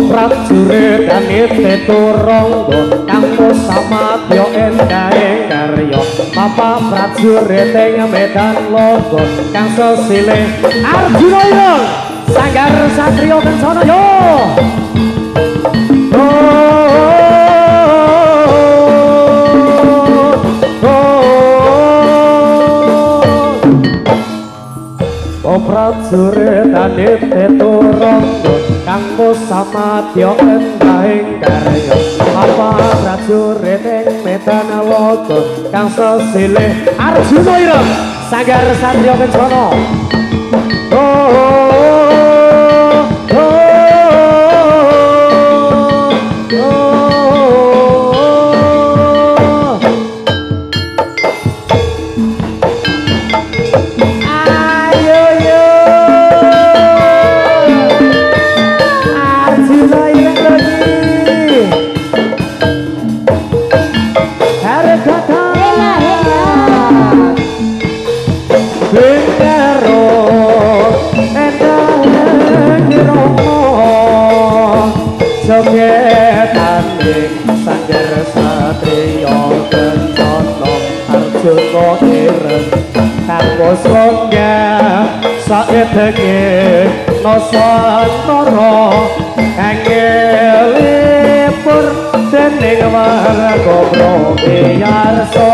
Prajurit kanite turangga kang samadya endahing karya Bapak prajurit ing medan laga kang sesilih Arjuna ireng Sanggar Satriya Kencana yo prajurit kanite turangga kang samadya endahing karya Bapak prajurit ing medan laga kang sesilih Arjuna ireng Sanggar Satriya Kencana Sanggar Satriya Kencana Arjuna ireng kanggo songgah saedenge Nusantara kangelipur dening warga Promiyarsa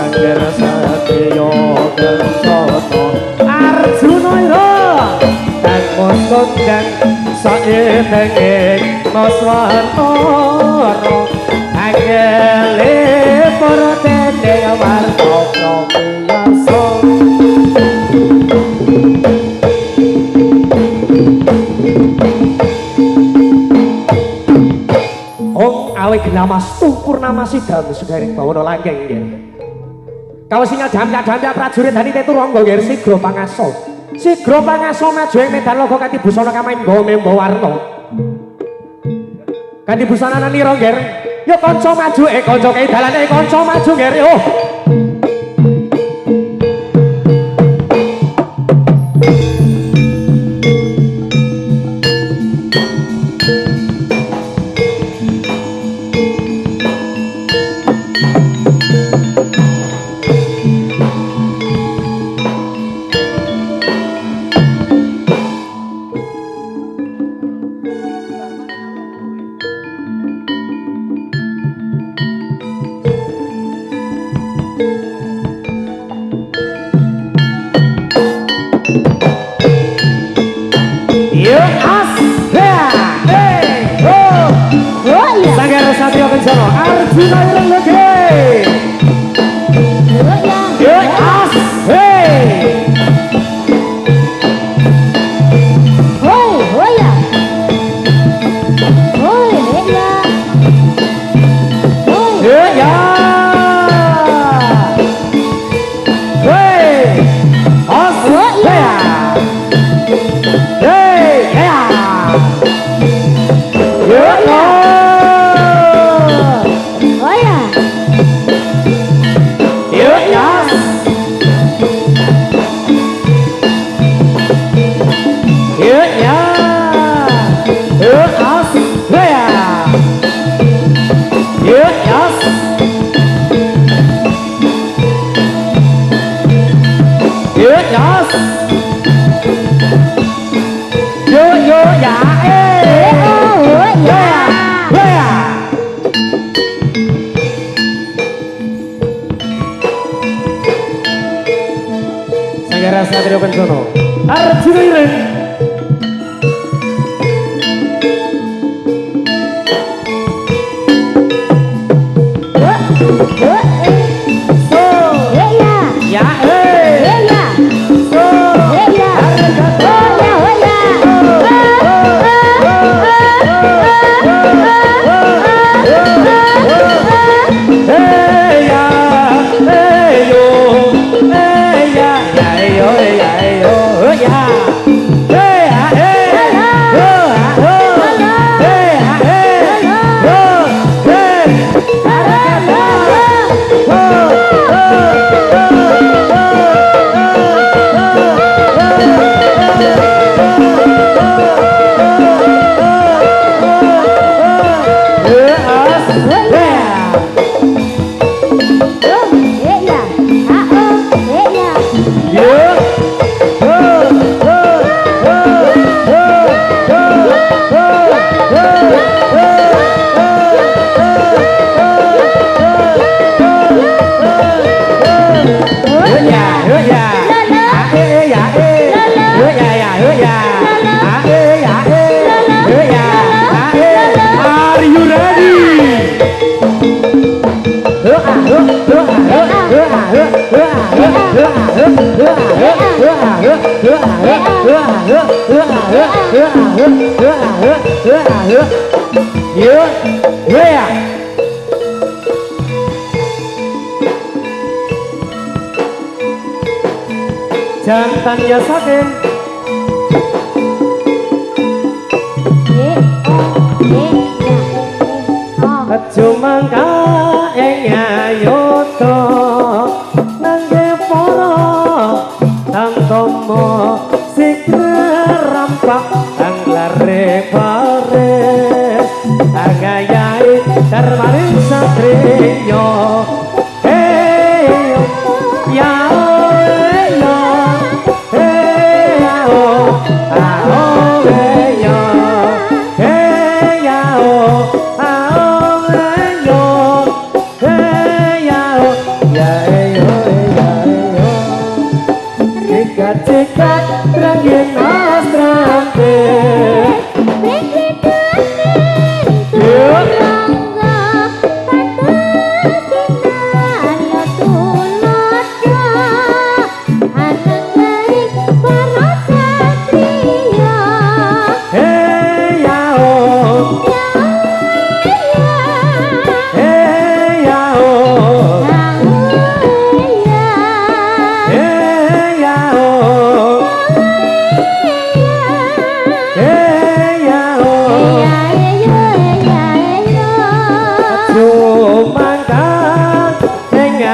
Sanggar Satriya Kencana Arjuna ireng kanggo songgah saedenge Nusantara kangelipur dening warga Promiyarsa Awe genamas purnama sidam segaring bawana langgeng nggih. Kawas singal damyak-damyak prajurit hanite turangga nggih sigra pangaso. Sigra pangaso maju ing medan laga kanthi busana kamengga memba warna. Kanthi busana nira nggih. Ya kanca maju kanca kaidalane kanca maju nggih. Oh. Sanggar Satriya Kencana Arjuna ireng lagi as hey hoi hoya hoi hela hoi ya hey as hoya hey ya Yuk, ya. Jantan ya saking. Cumangka ing ayoto nangge para tangkomo sikre rampak anglare baris agayai termaring satriyo hey ya yo hey ya oh hey yo hey ya oh Cekat terangin mas trampe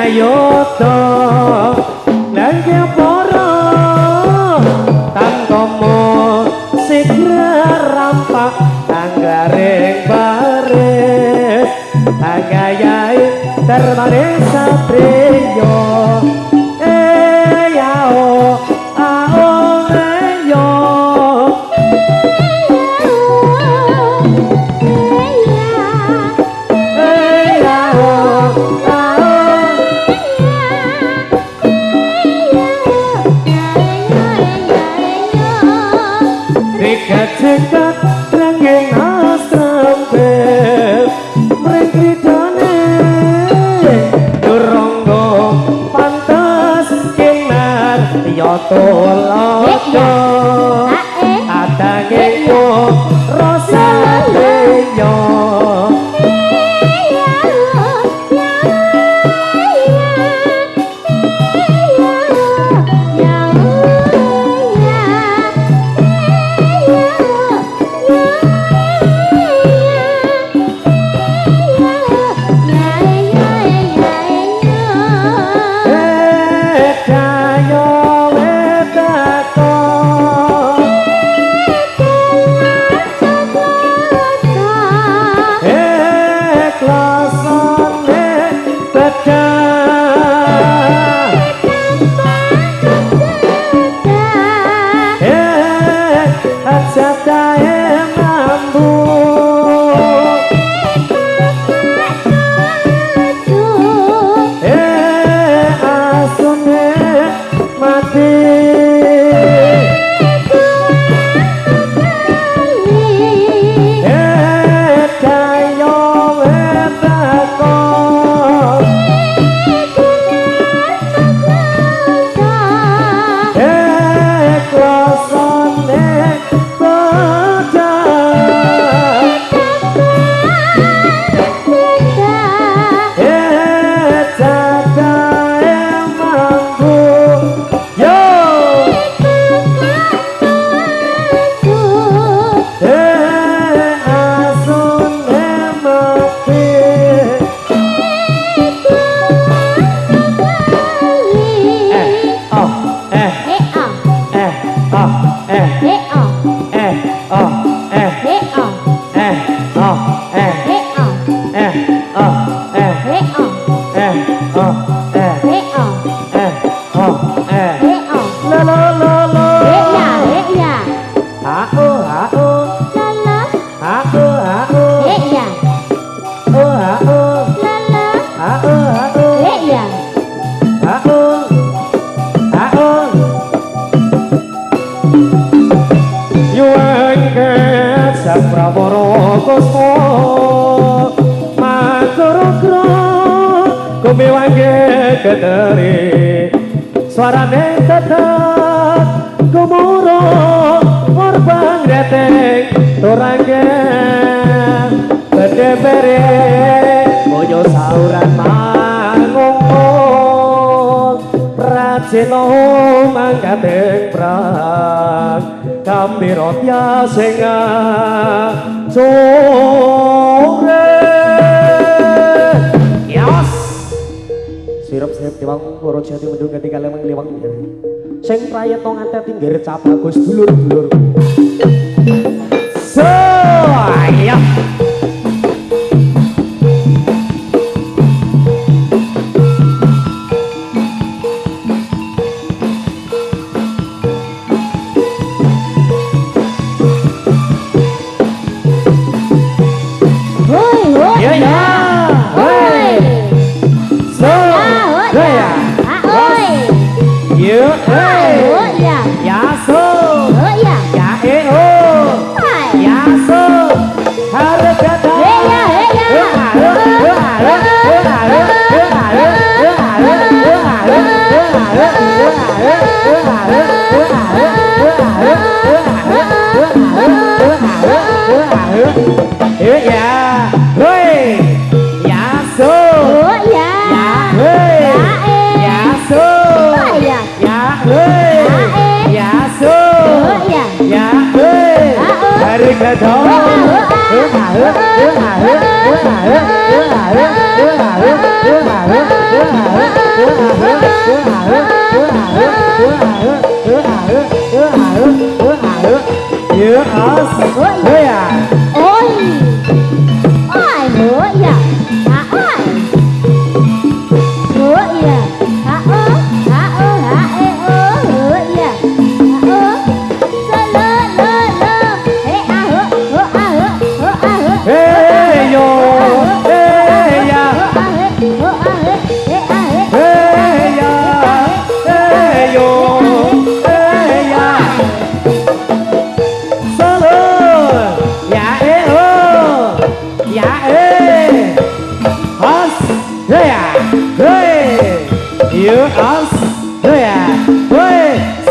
Yoto nangge para tangkomo sikre rampak anggaring baris agayai termaring satriyo yao ao yo Cekat ranging astrambe mrengkridane durangga pantes kinar yoto lodo adanging rasa leyo Prawara Kusma Makara kumiwange keteri suarane tetep gemuruh orbang reteng turangge ya sing sore yos sirep-sirep diwang para jati mendung ketika lewang-lewang sing prayetna nganti tinggir cap bagus dulur-dulur so ayo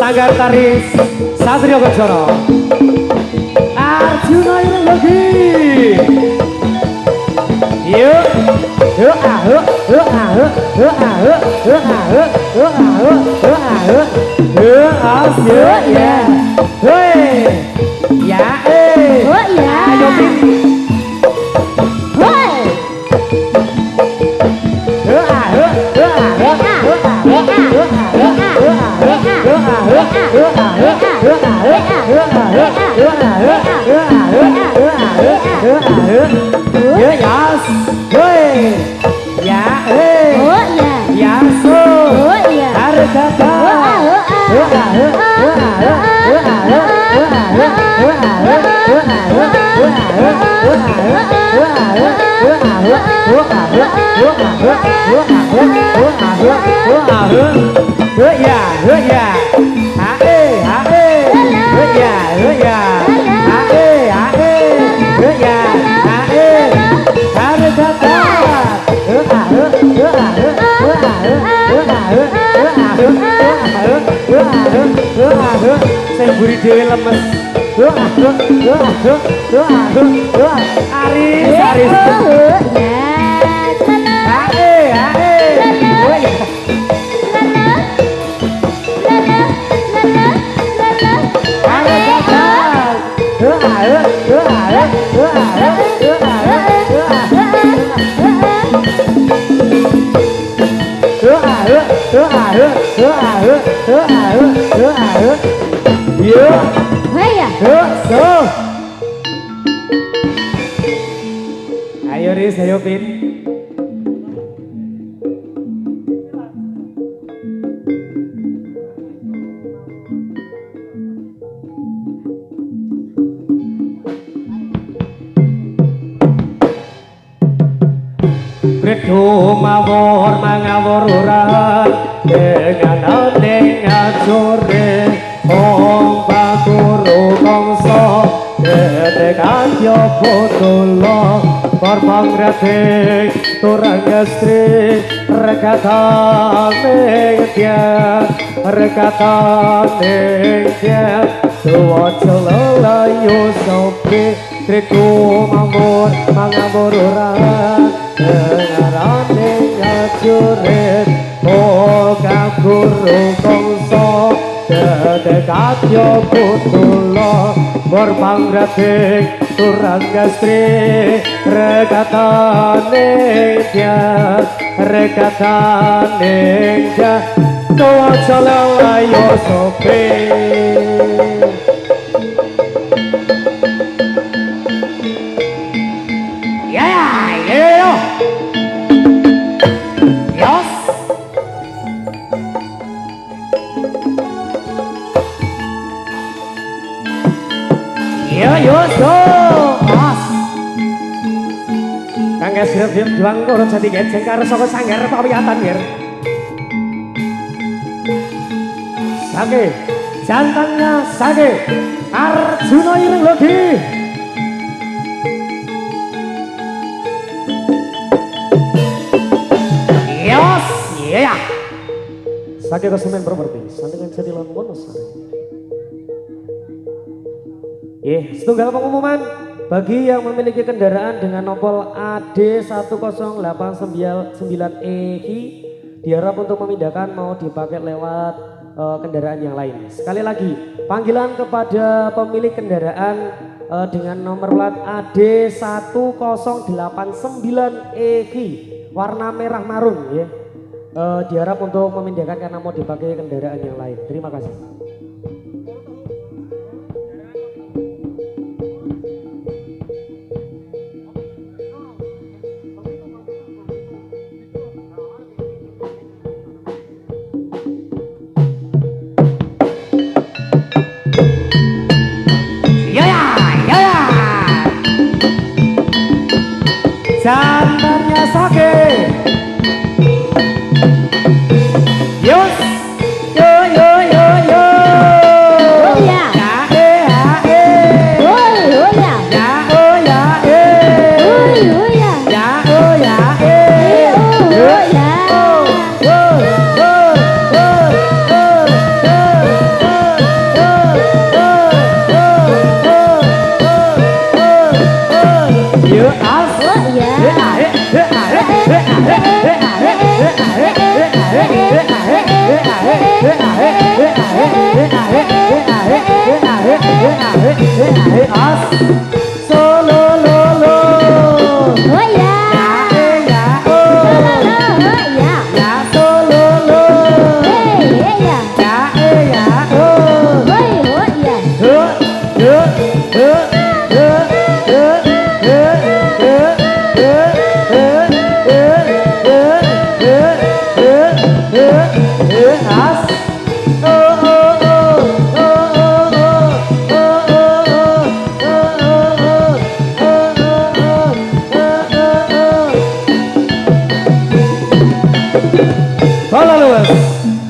Sanggar Tari Satrio Kencana Arjuna yang lagi yuk saya buri dewe lemes Aris ayo Riz, ayo Pin. Kredo mawur mangawur urat dengan aning ajure om bakuru kongso dedekan yo potolo parpang retik turang estri rekatane dia tuwa celelayu sopi kredo mawur mangawur urat dengarane ngajurit oh kaburu kongso dedekat yo putulo Borbang rating turang gastri rekataning dia rekataning dia Kowe jalan ayo sope Yo mas kangge sirep juang kurut jadi geceng karo saka sanggar pawiyatan yer Sage jantannya Sage Arjuna Ireng Logi Yos iya Sage Konsumen Properti sandingan jadi lawan bonus setunggal pengumuman bagi yang memiliki kendaraan dengan nomor AD1089EI diharap untuk memindahkan mau dipakai lewat kendaraan yang lain. Sekali lagi panggilan kepada pemilik kendaraan dengan nomor plat AD1089EI warna merah marun ya. Diharap untuk memindahkan karena mau dipakai kendaraan yang lain. Terima kasih. Jantannya Sage Yos yo yo yo yo ya Solo lo lo oh ya ya ya solo lo ya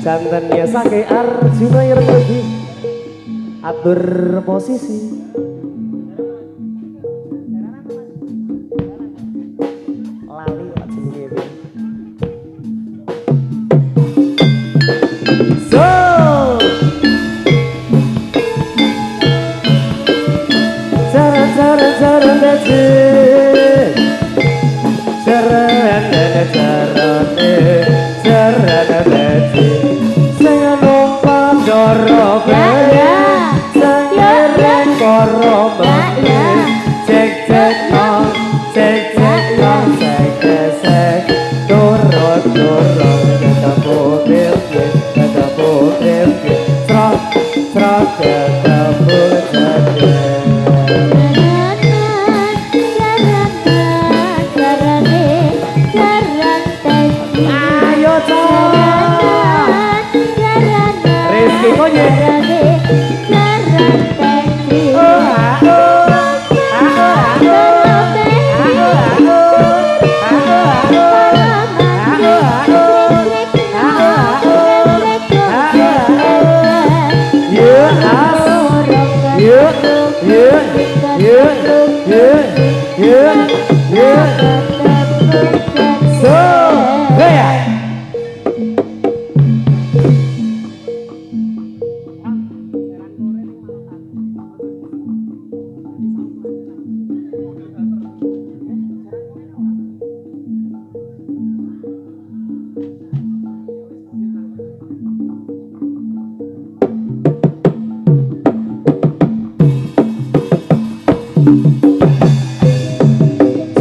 jantannya Sage Arjuna Ireng Logi atur posisi lali jenenge so jaran dadi jaran dadi Doro baya, sengireng koro baya, cek no, cek sek, doro, kata mobil, strok, kata bujade. Ayo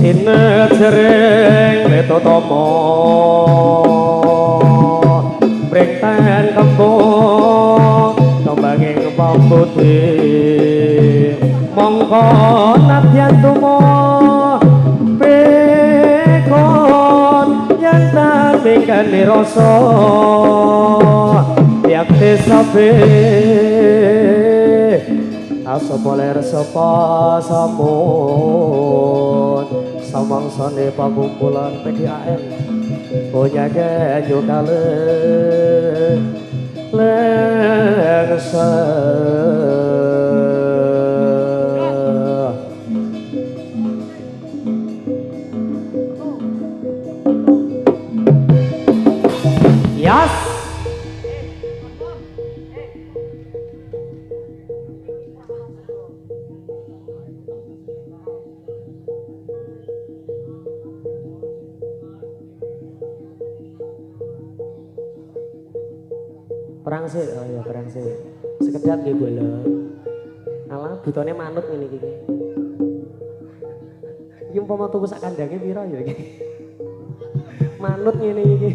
sinejering metotama brengten kembang kembanging pambuti mongko nadyan tumo bekon yang tambingkan rasa yakti sabe asapa ler sapa sampun samangsane pangkumpulan PDAM bonyake yo kale lengse Yas perang sih, oh ya perang sih sekedap ya bola alah butone manut ini gini ini umpama tuku sak kandangnya pira ya gini manut ini gini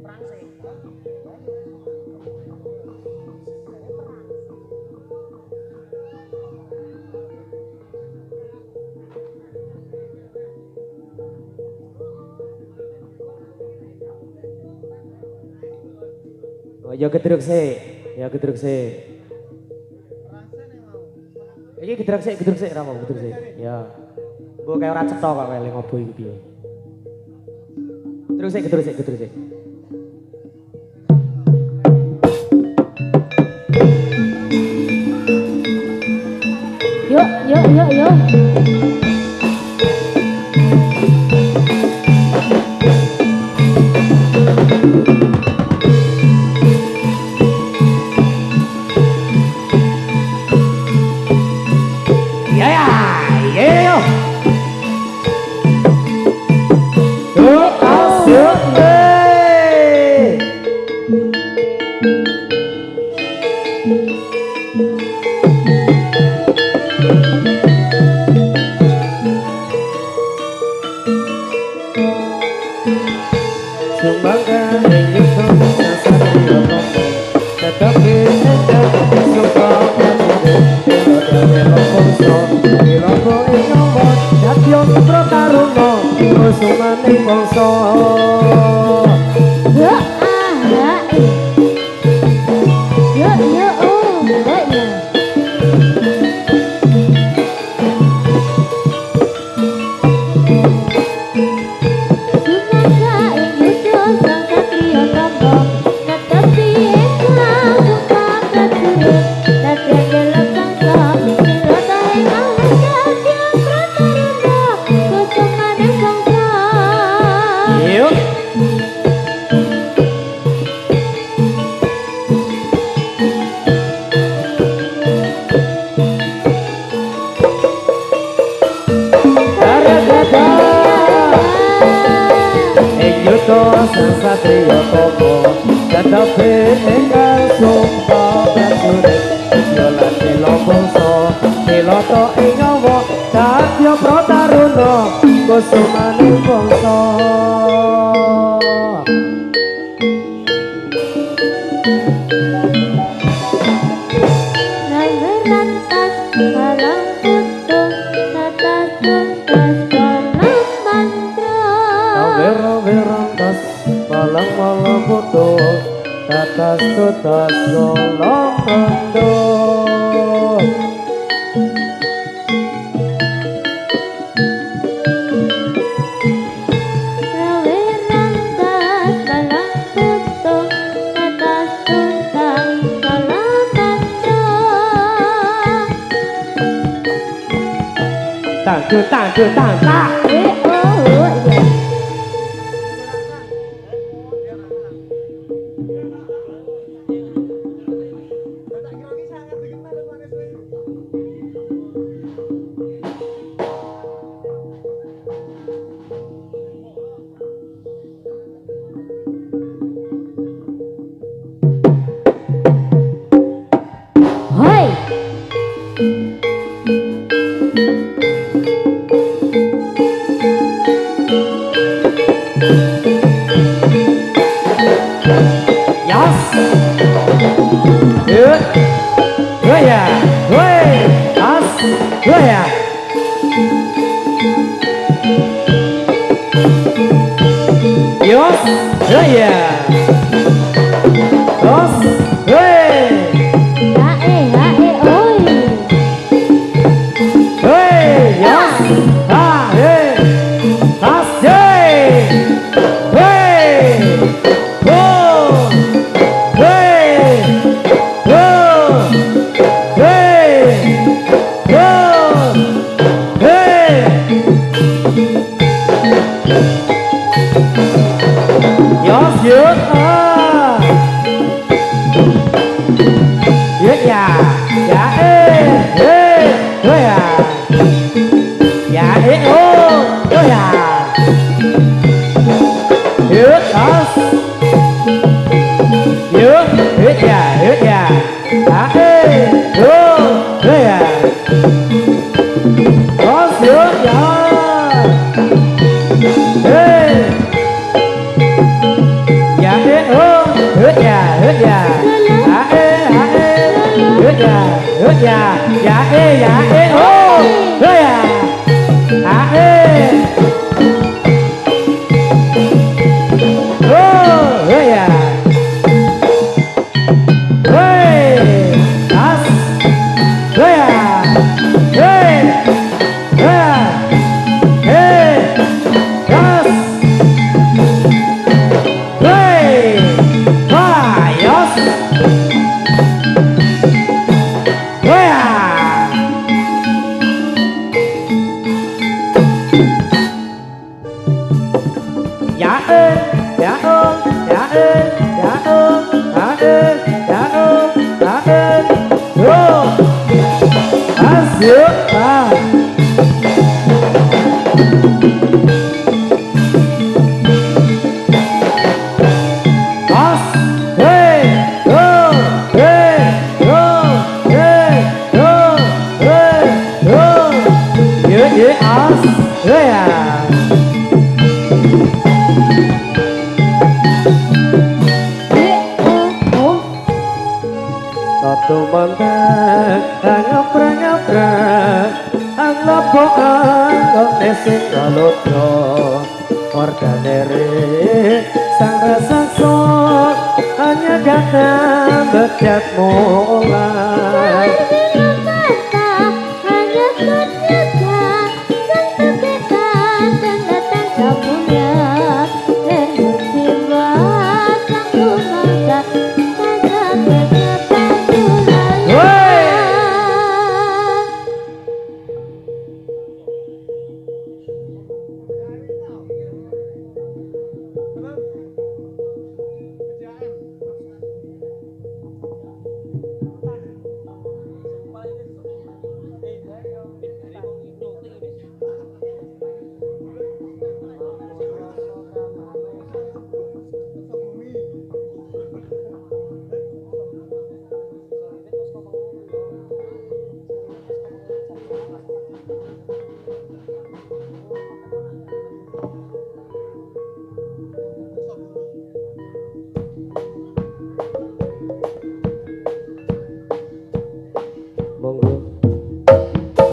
perang sih oh ya gedruk sih iki gedruk sih ra mau gedruk sih ya mbok kaya ora cetha kok wele ngobo iki piye gedruk sih yuk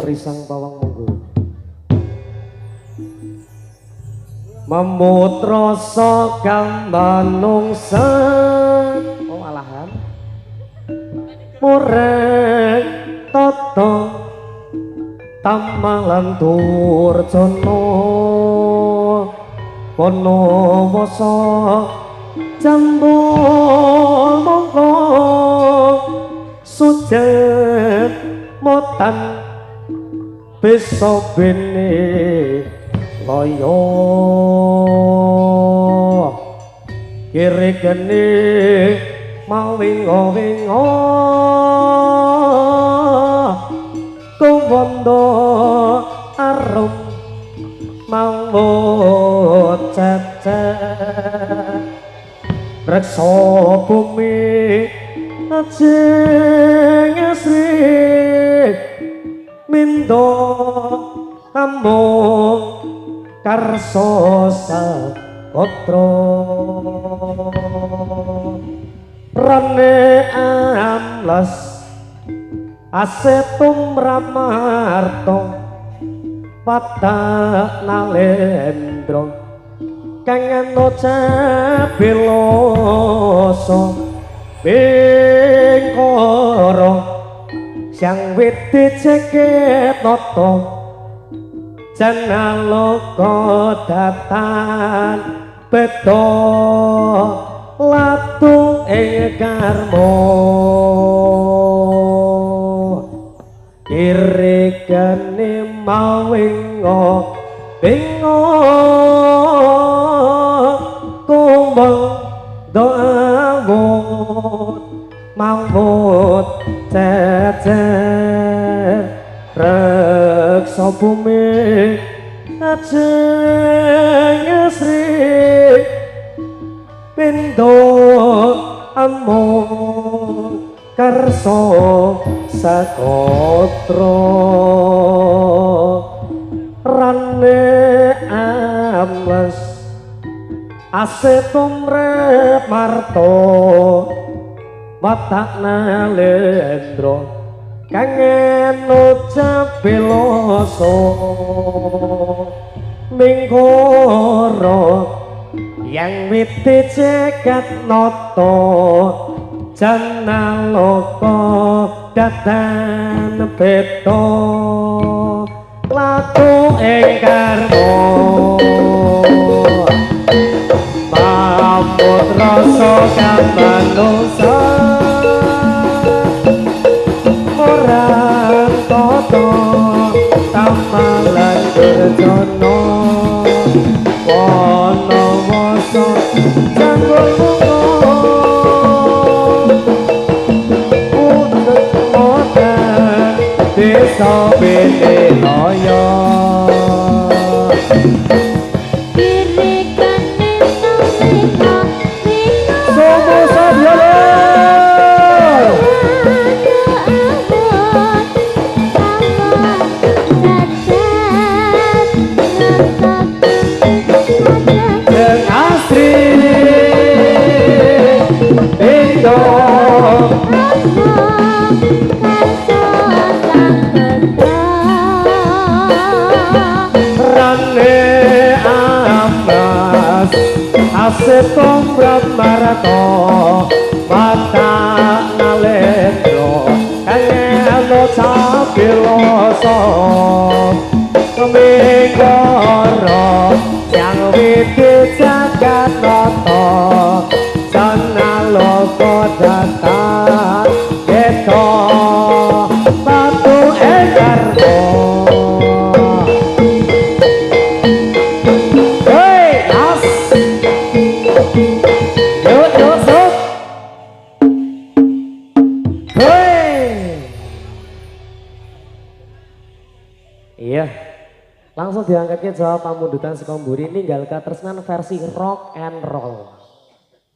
Risang pawang monggo memut rasa kambanungsan oh alahan murek tata tamalan durjana kono wasa jambul monggo sujet motan bisa bene loyo kiri geni mawingo-wingo kuwondo arum mawut cecek reksa bumi ajeng asri Pindo amung karso sakotra rene amlas asetum ramarto patak nalendro kangen nocabeloso bengkoro sang witi ceket noto janaloko datan beto latu ing karmo irigane mawingo bingo kumbang doawut mamut cecer reksa bumi ajeng asri pindo amung karso sakotra rane amles asetum rep marto watak nalendro kangen nocabeloso mingkoro yang witi cekat noto janaloko datan beto laku ing karmo pamut rasa kamanungsa orang toto tamalan berjono wono woso janggul bungo untuk modan desa bene loyo Somo Sabyolo Asetom Brahmarato Mata Nalendro Kangelo Cabiloso Mingkoro Yang witi jagat noto Janaloko datan Geto Batu Egarto Iya, langsung diangkatnya jawab pamundutan Sekomburi ninggal katresnan versi rock and roll.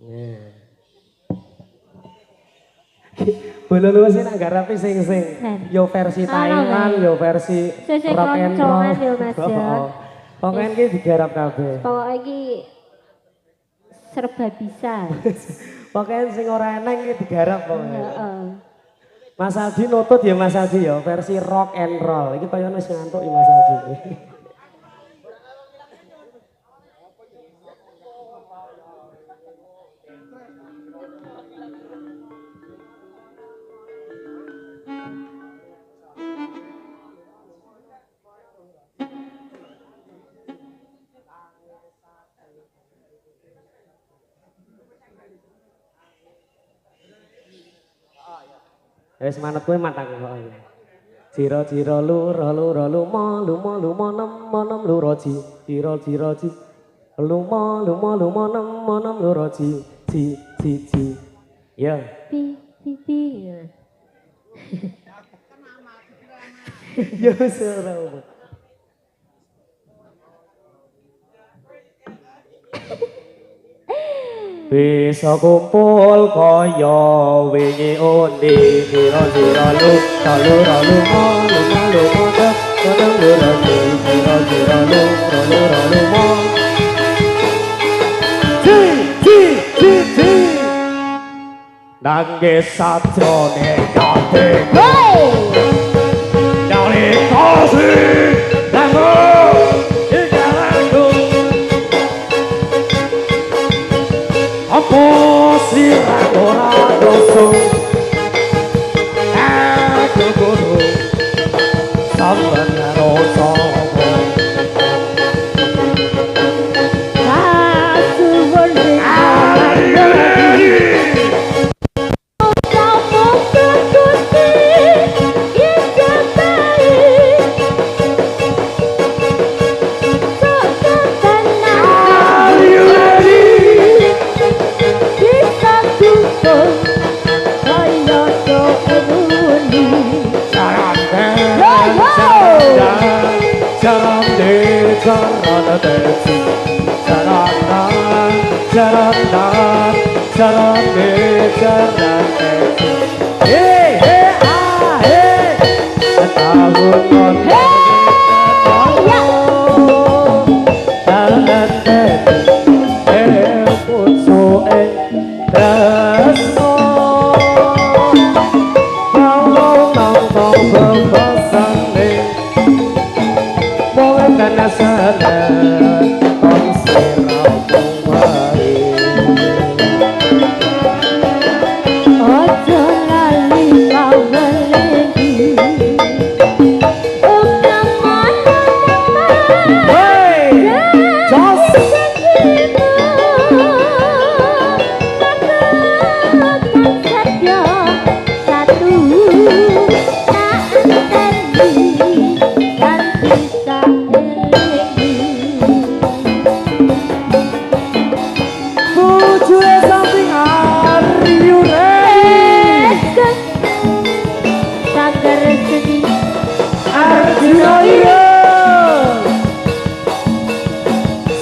Nah. Bolo lu sih nak garapi sing-sing. Yo versi Thailand, yo versi rock and roll. Pokoknya ini digarap kabeh. Pokoknya ini serba bisa. Pokoknya sing ora eneng iki digarap pokoknya. Mas Aldi nutut ya Mas Aldi ya versi rock and roll. Iki kaya wis ngantuk ya Mas Aldi. Wis manut kowe matang kok. Cira-cira lura lumo nem lura ji. Cira-cira ji. Lumo nem lura ji. Ji. Ya. Pi. Ya wis ora apa. bisa kumpul kaya wingi undi sira sira lu lalu lalu lalu lalu kadang sira sira lu lalu mo ci nangis sajrone ati dari kasih lagu apa sirah ora dosa aku kudu sampeyan rasa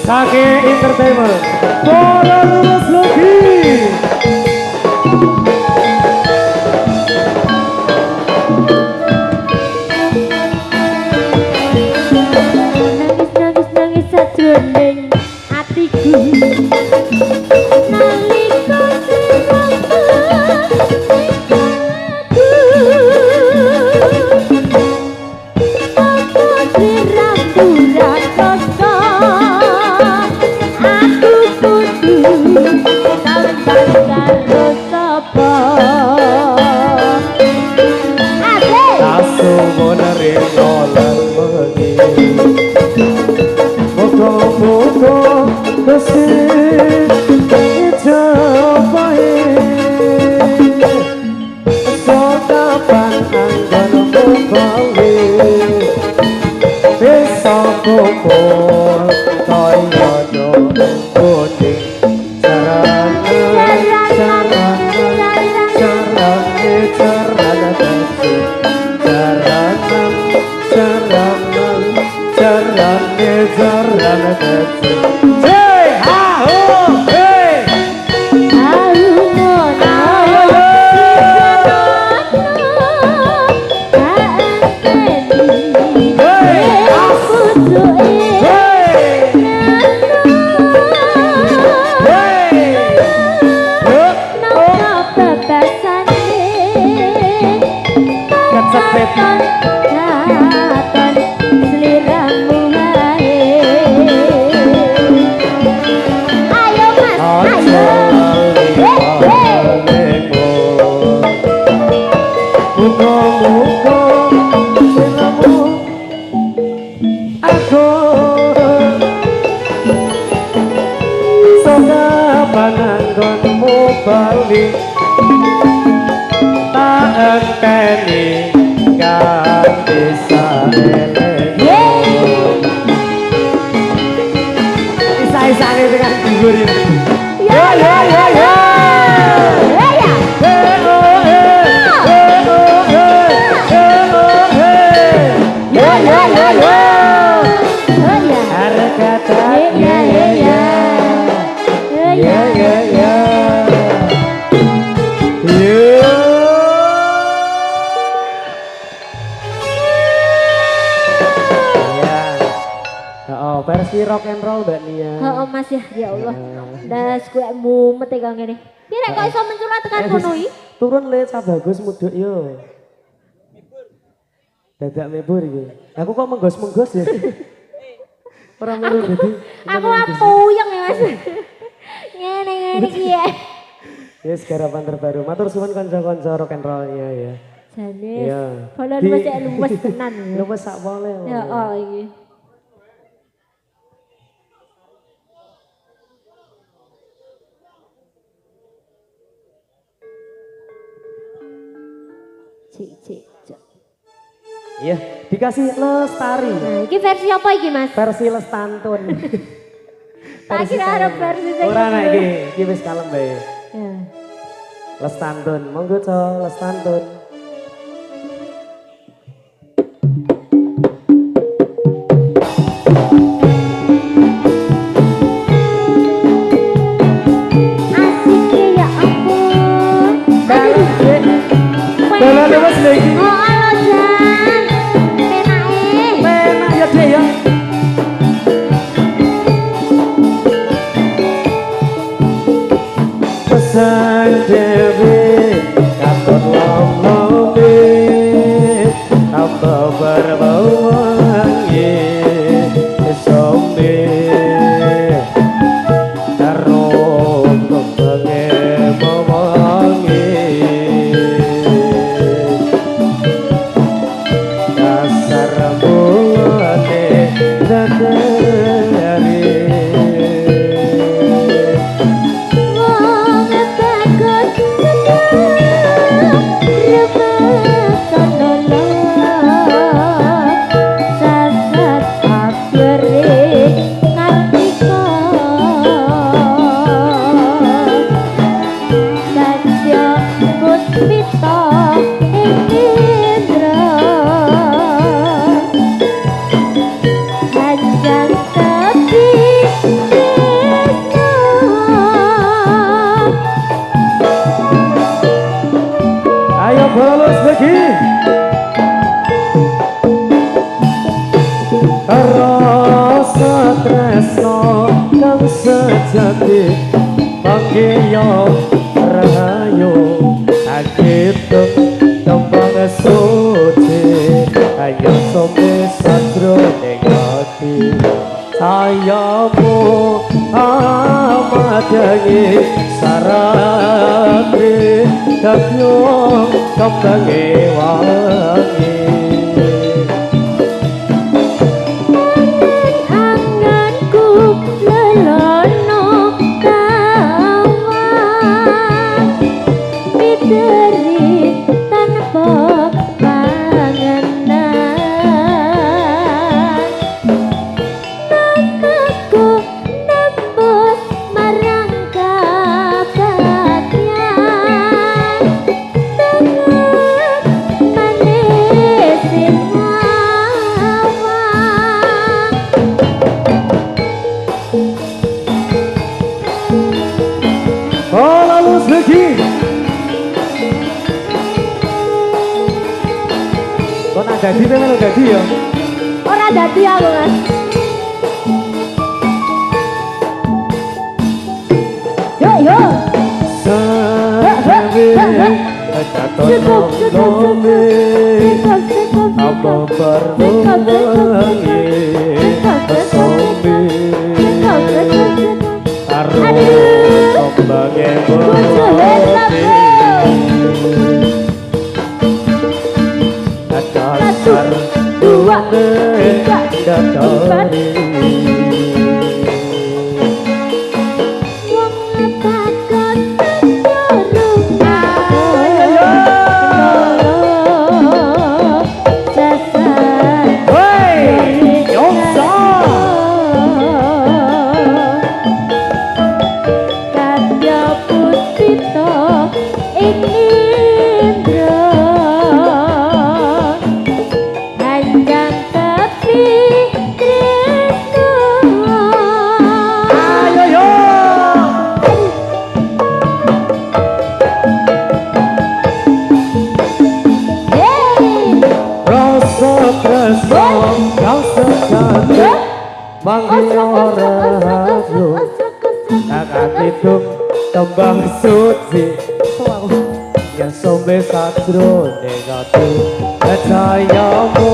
Sake Entertainment Bola lulus lagi nangis sajroning atiku nalika yeah. versi rock and roll Mbak Nia. Heeh Mas ya Allah. Das kuwi mumet kok ngene. Kira kok iso mencurat tekan ngono iki? Turun le cah bagus muduk yo. Dadak mebur iki. Aku kok menggos-menggos ya. Ora melu dadi. Aku puyeng ya Mas. Ngene iki ya. Yes, garapan terbaru. Matur suwun kanca-kanca rock and roll-nya ya. Jane. Iya. Bola luwes cek luwes tenan. Luwes sak pole. Ya oh iki. Cik. Iya, dikasih Lestari. Nah, iki versi apa iki, Mas? Versi Lestantun. Tak kira arep versi sing. Ora nek iki wis kalem bae. Ya. Lestantun, monggo co Lestantun. Asik ya ampun. Dalan wis lho iki. Oh, alo Jan. Penake. Penak ya Dek ya. Pesan dewe katut lombe apa berbawangi sombe karo kembangé mewangi dasar buane dadari Wong takut remekan nolong sasat akhire kartika Satya Puspita Indra Hanjang tepi ayo bolos lagi rasa tresno kang sejati panggiyo rahayu agitung tembang suci ayo sope sadro negati sayamu amadangi sarati kapyo kambangi wangi anganku lelono kawan miteri tanpa panganan aku nembus marang kabagyan dengan manis oh lalu lagi kok nak dadi memang dadi ya ora dadi aku Mas. Yo. Sadewe katon lombe apa berwangi sombe karo kembangé wangi dasar dua dadari Wong takut terjorong jasad Wey, yongsa Kadya Puspita ing Indra Hanjang tepi tresno ayo yo Hey rasa tresno kang sejati Manggil orang kakak hitung tembang suci yang sombe sakjroning ati cahayamu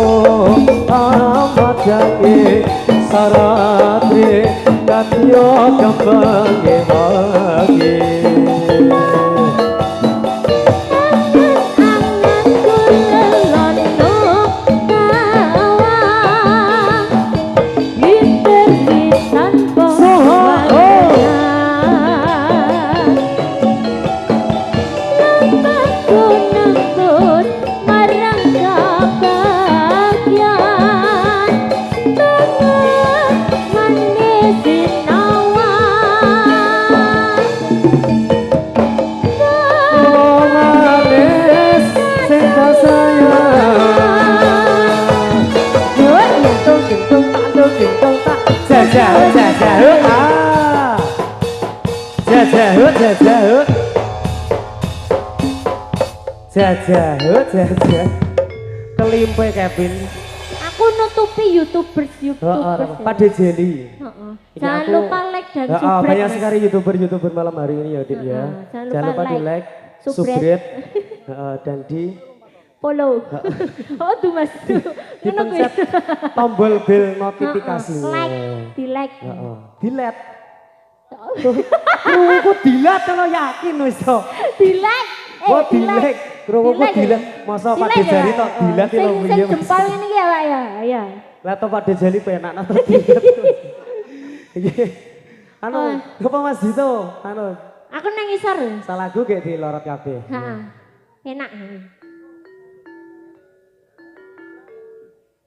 amat jange sarate katyo kembange bagi jajah kelimpe Kevin. Aku nutupi YouTubers. Pada Jelly. Jangan lupa like dan subscribe. Banyak sekali YouTuber malam hari ini ya Dik ya. Jangan lupa di like, subscribe dan di follow. Oh tuh Mas. Dipencet tombol bel notifikasinya. Di like. Dilet. Krungu dilet kalau yakin wis to. Di like. Di like. Krungu dilet. Masa Pak Dejari tok dilet lho piye. Sing jempol ngene iki ya Pak ya. Iya. Lah to Pak Dejari penak nang dilet. Iki. Anu, apa Mas Dito? Anu. Aku nang isor. Salahku gek dilorot kabeh. Heeh. Enak.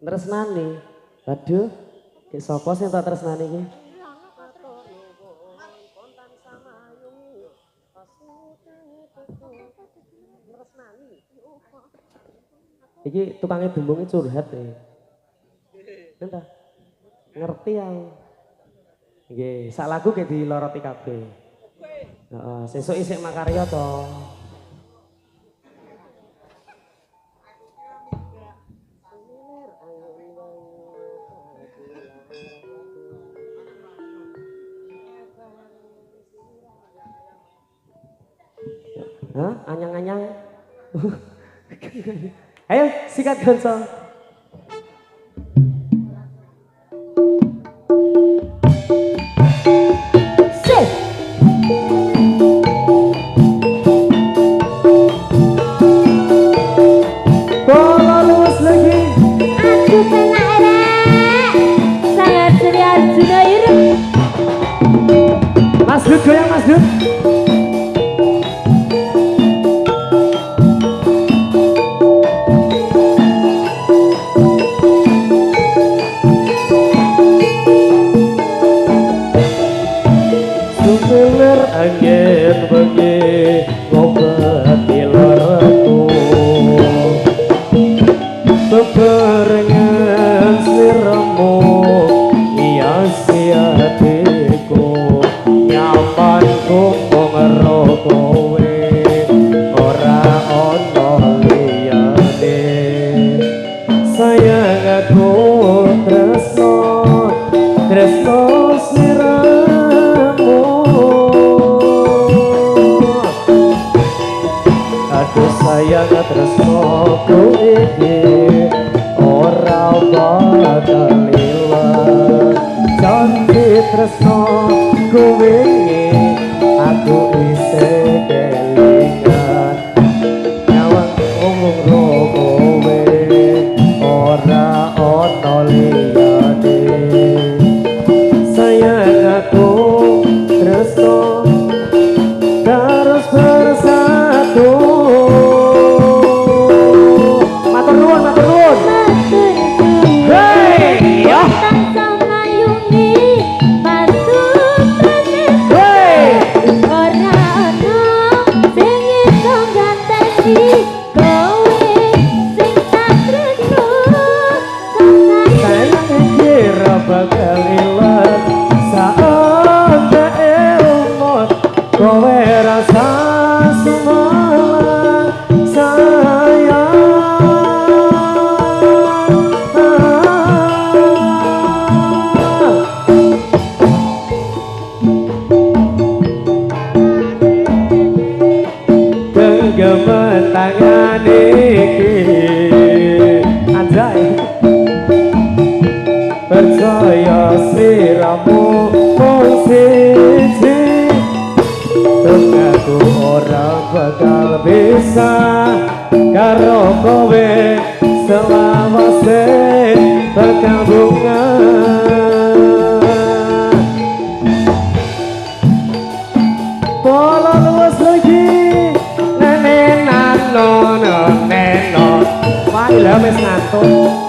Tresnani. Aduh, kayak sapa sing tak tresnani iki? Iki tukangnya dembungi curhat nih. Entah. Ngerti ya. Nggih, sak lagu kayak diloroti kabeh. Heeh, sesuk isik makarya to. Hah? Anyang-anyang. Ayo sikat gonso. Sip. Bola luas lagi. Aku penak erek. Sangat ceria Arjuna Ireng. Mas Dut goyang Mas Dut. Angin bengi ngobati laraku bebarengan sliramu hiasi hatiku nyamanku ngero kowe ora ono liyane sayang aku tresno sliramu. Sayang tresno ku iki ora bakal ilang janji tresno ku wingi aku isih kelingan nyawang ngomong ro kowe ora ono liyane sayang aku tresno terus bersatu. Bakal ilang saat ilmu kowe rasa semalang sayang percaya sliramu mung siji aku ora bakal bisa karo kowe selawase berkabungan pola luwes lagi nenenan nono neno mari lha wis ngantuk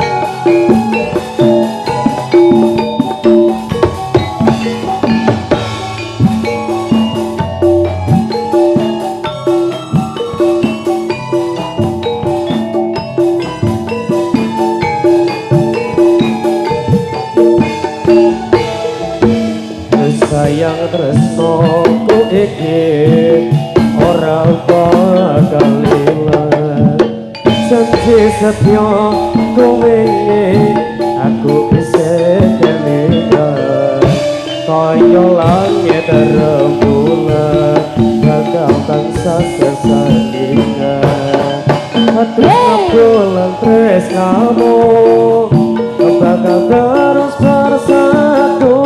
sayang tresnoku iki ora bakal ilang janji setya kowe aku bisa kelihat kaya langit rembulan bakal tansah sesandingan atus bulan tresnamu bakal terus bersatu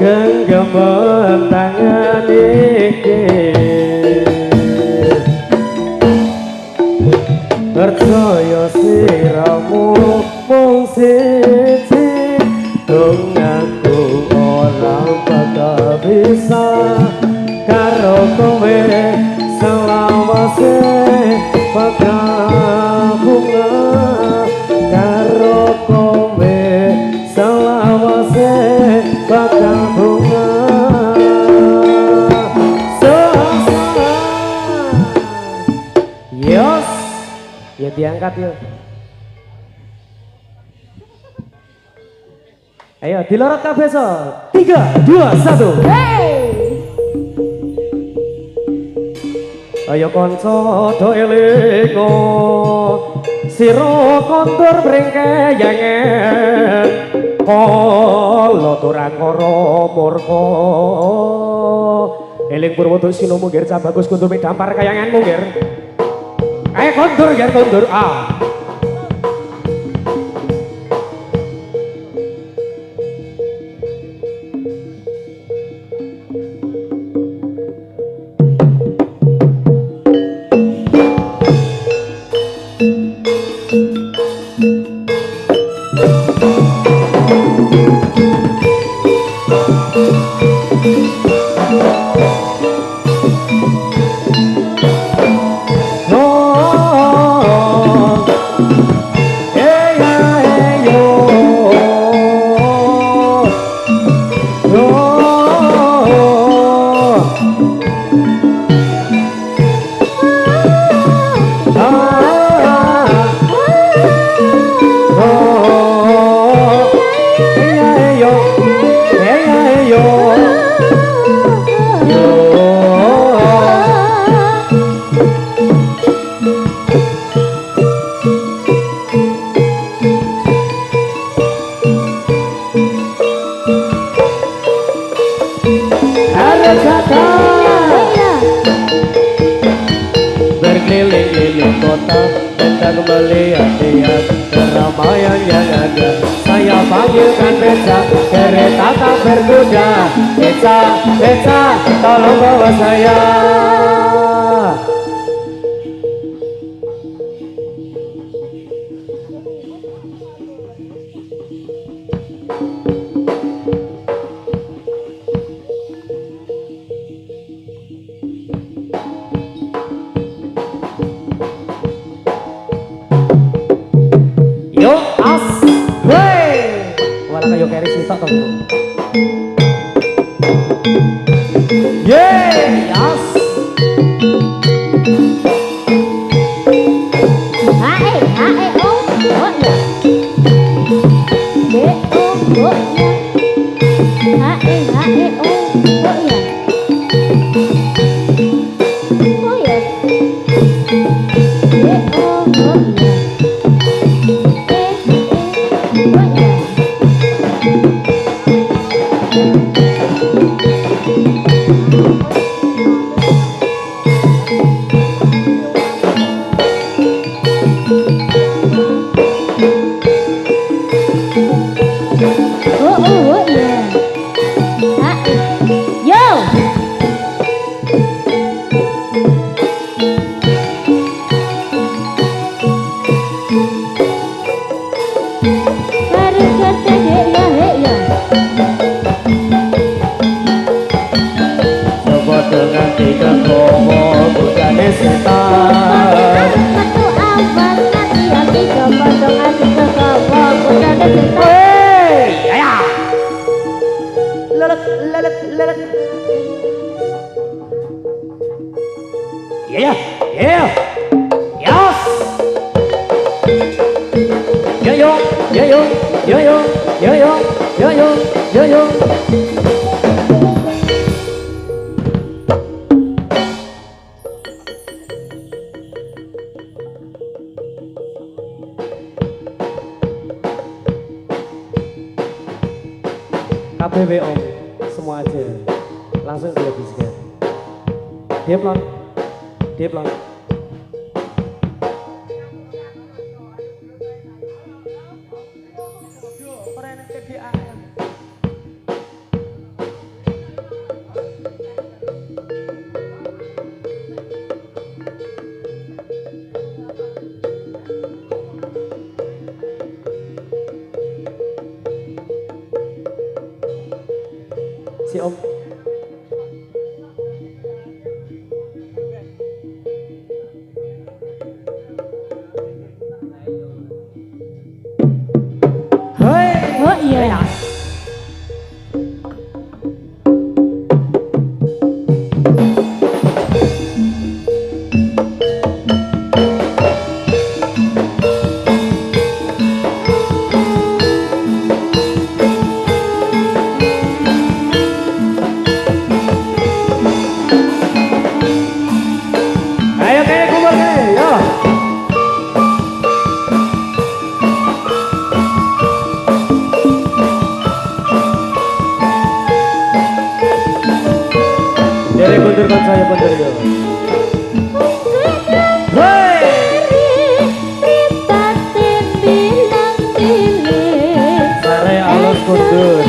genggaman tangan iki percaya sliramu mung siji dong aku ora bakal bisa karo kowe selawase berkabungan karo kowe selawase berkabungan yos ya diangkat yuk ayo dilorot kabeh so 3, 2, 1 Hey! ayo kanca do elingo sira kondur brengkeyangen kala turang karo murka eling purwodo sino munggir cabagus kuntumi dampar kayangan munggir ayo kondur ger kondur berkeliling-keliling kota tentang melihat-lihat keramaian yang ada. Saya panggilkan beca, kereta tak berkuda. Beca, beca, tolong bawa saya. Yuk, as, wey, walau kayu keri sitok toh. Yeay, as. KBW om, semua aja langsung dihabiskan. Diplon, diplon. Si om. Hei, Oh iya. Dari kunturkan saya bentar ya. Sare alus kuntur.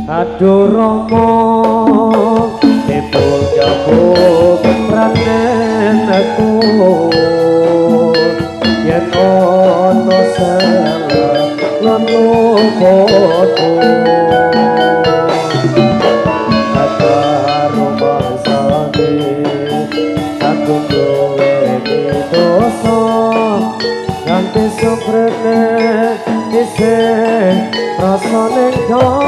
Aduh Romo dipul jabuk ranen aku yen ono salah lan lupaku karo bangsane aku duwe dosa ganti soprene isih rasane dodo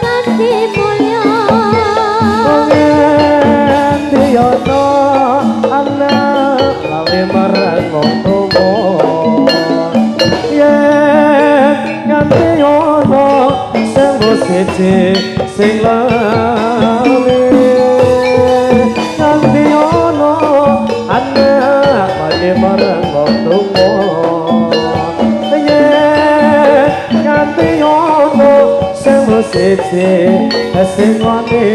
Kasih siji sing lali nganti ono anak mati marang wong tuwa yen nganti ono sing siji sing wani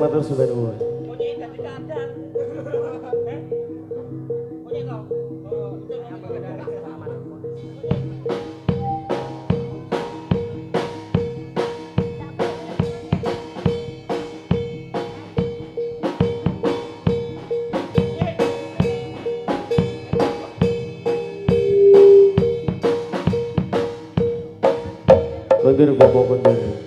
Matur suwun nuwun. Kondur bapak kondur.